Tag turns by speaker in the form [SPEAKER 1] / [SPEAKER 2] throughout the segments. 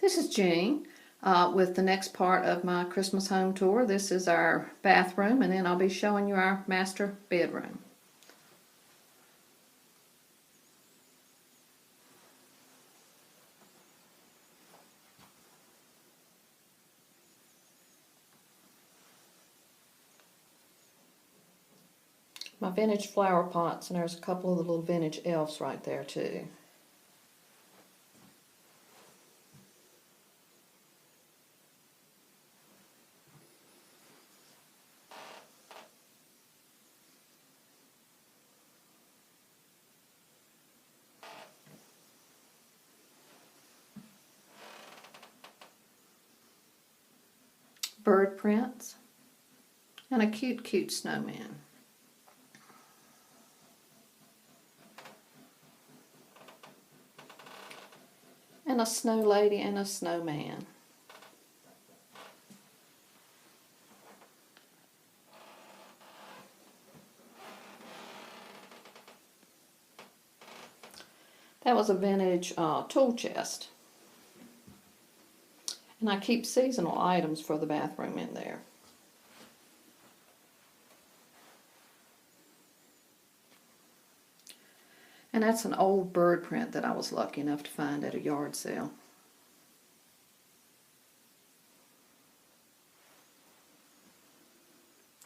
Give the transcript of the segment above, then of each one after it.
[SPEAKER 1] This is Jean with the next part of my Christmas home tour. This is our bathroom, and then I'll be showing you our master bedroom. My vintage flower pots, and there's a couple of the little vintage elves right there too. Bird prints, and a cute snowman. And a snow lady and a snowman. That was a vintage tool chest. And I keep seasonal items for the bathroom in there. And that's an old bird print that I was lucky enough to find at a yard sale.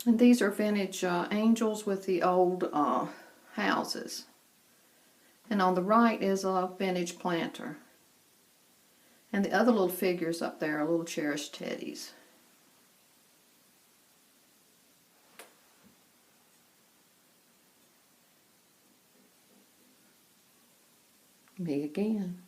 [SPEAKER 1] And these are vintage angels with the old houses. And on the right is a vintage planter. And the other little figures up there are little cherished teddies. Me again.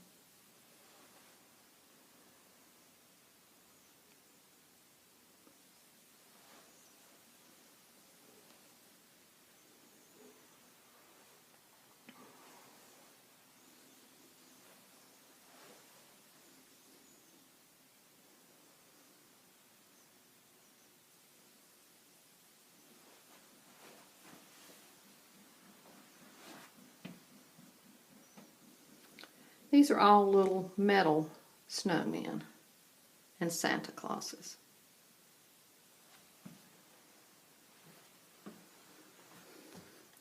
[SPEAKER 1] These are all little metal snowmen and Santa Clauses.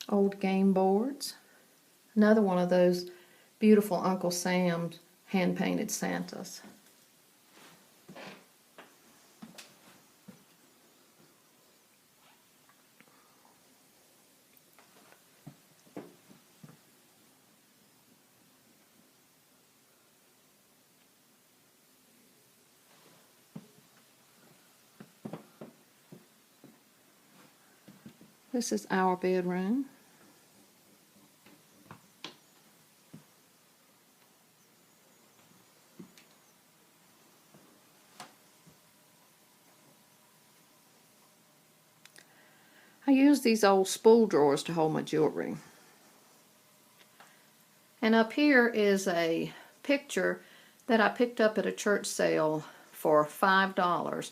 [SPEAKER 1] Old game boards. Another one of those beautiful Uncle Sam's hand-painted Santas. This is our bedroom. I use these old spool drawers to hold my jewelry. And up here is a picture that I picked up at a church sale for $5,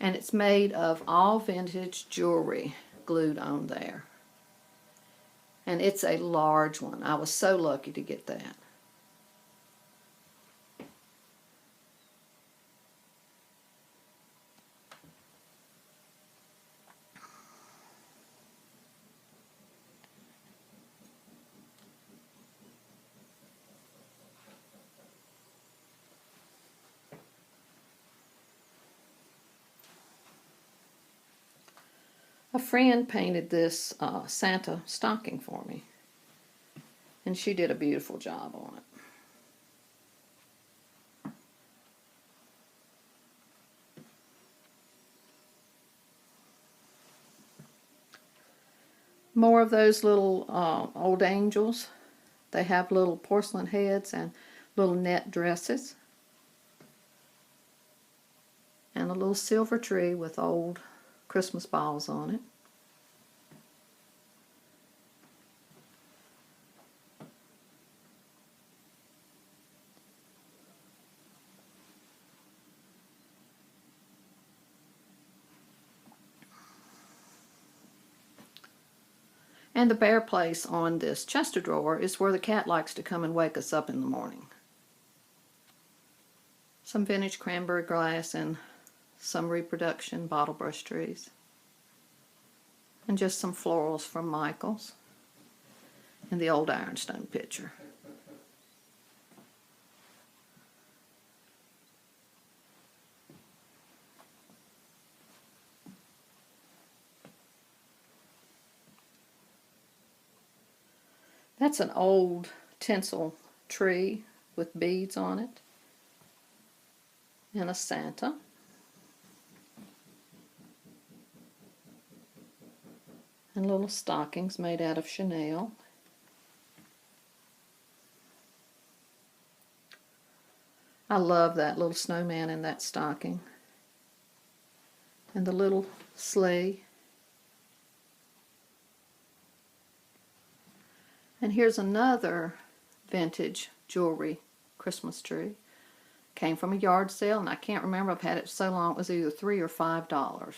[SPEAKER 1] and it's made of all vintage jewelry glued on there. And it's a large one. I was so lucky to get that. A friend painted this Santa stocking for me, and she did a beautiful job on it. More of those little old angels. They have little porcelain heads and little net dresses. And a little silver tree with old Christmas balls on it. And the bare place on this Chester drawer is where the cat likes to come and wake us up in the morning. some vintage cranberry glass, and some reproduction bottle brush trees. And just some florals from Michaels and the old ironstone pitcher. That's an old tinsel tree with beads on it, and a Santa. And little stockings made out of chenille. I love that little snowman in that stocking. And the little sleigh. And here's another vintage jewelry Christmas tree. Came from a yard sale, and I can't remember, I've had it so long, it was either $3 or $5.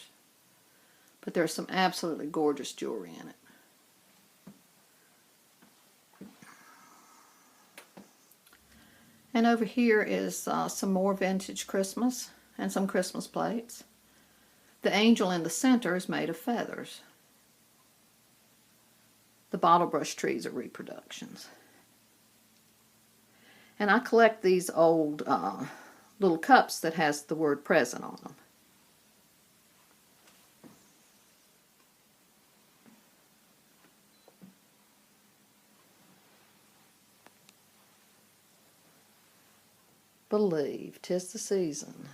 [SPEAKER 1] But there's some absolutely gorgeous jewelry in it. And over here is some more vintage Christmas and some Christmas plates. The angel in the center is made of feathers. The bottle brush trees are reproductions. And I collect these old little cups that has the word present on them. Believe 'tis the season.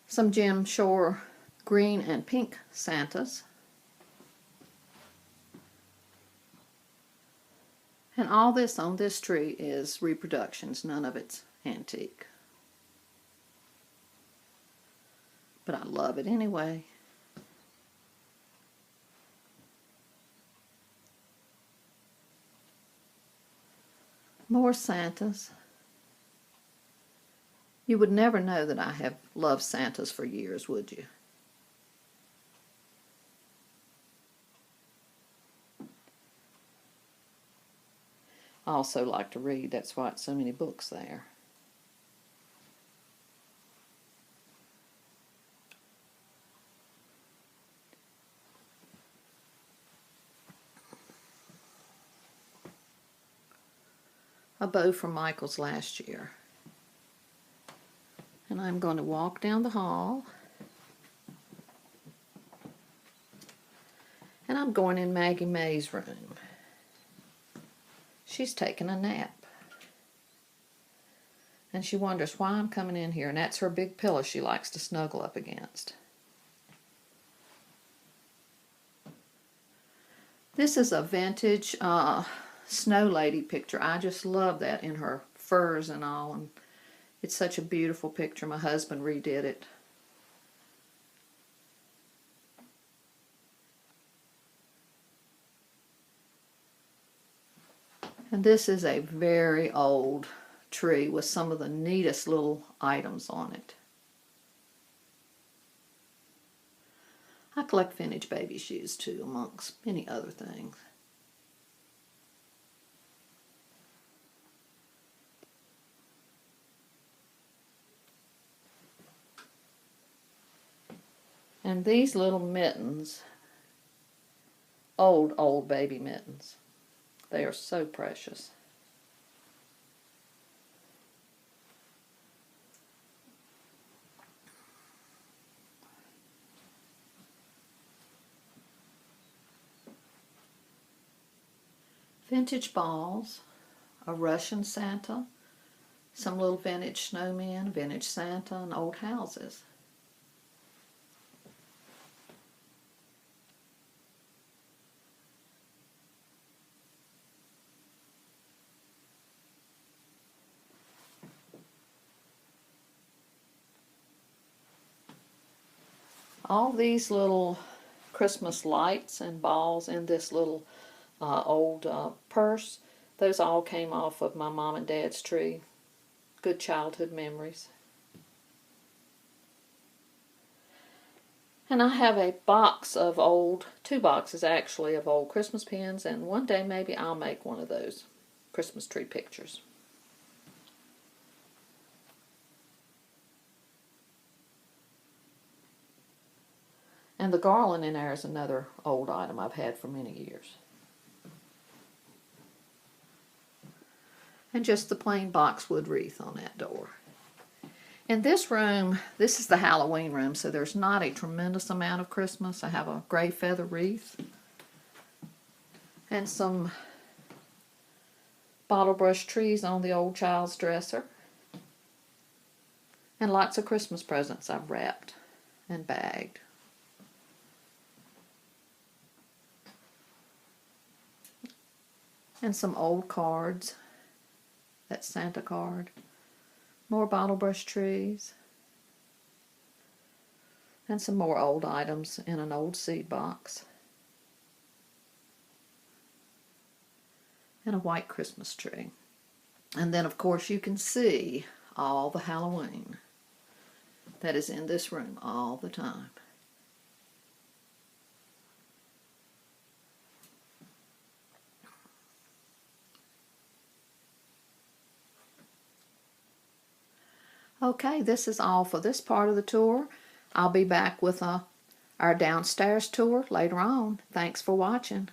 [SPEAKER 1] Some Jim Shore green and pink Santas. And all this on this tree is reproductions, none of it's antique. But I love it anyway. More Santas. You would never know that I have loved Santas for years, would you? I also like to read, that's why it's so many books there. A bow from Michaels last year. And I'm going to walk down the hall. And I'm going in Maggie May's room. She's taking a nap. And she wonders why I'm coming in here. And that's her big pillow she likes to snuggle up against. This is a vintage Snow Lady picture. I just love that in her furs and all. And it's such a beautiful picture. My husband redid it. And this is a very old tree with some of the neatest little items on it. I collect vintage baby shoes too, amongst many other things. And these little mittens, old baby mittens, they are so precious. Vintage balls, a Russian Santa, some little vintage snowmen, vintage Santa, and old houses. All these little Christmas lights and balls in this little old purse, those all came off of my mom and dad's tree. Good childhood memories. And I have a box of two boxes actually, of old Christmas pins, and one day maybe I'll make one of those Christmas tree pictures. And the garland in there is another old item I've had for many years. And just the plain boxwood wreath on that door. In this room, this is the Halloween room, so there's not a tremendous amount of Christmas. I have a gray feather wreath and some bottle brush trees on the old child's dresser, and lots of Christmas presents I've wrapped and bagged. And some old cards. That Santa card. More bottle brush trees. And some more old items in an old seed box. And a white Christmas tree. And then, of course, you can see all the Halloween that is in this room all the time. Okay, this is all for this part of the tour. I'll be back with our downstairs tour later on. Thanks for watching.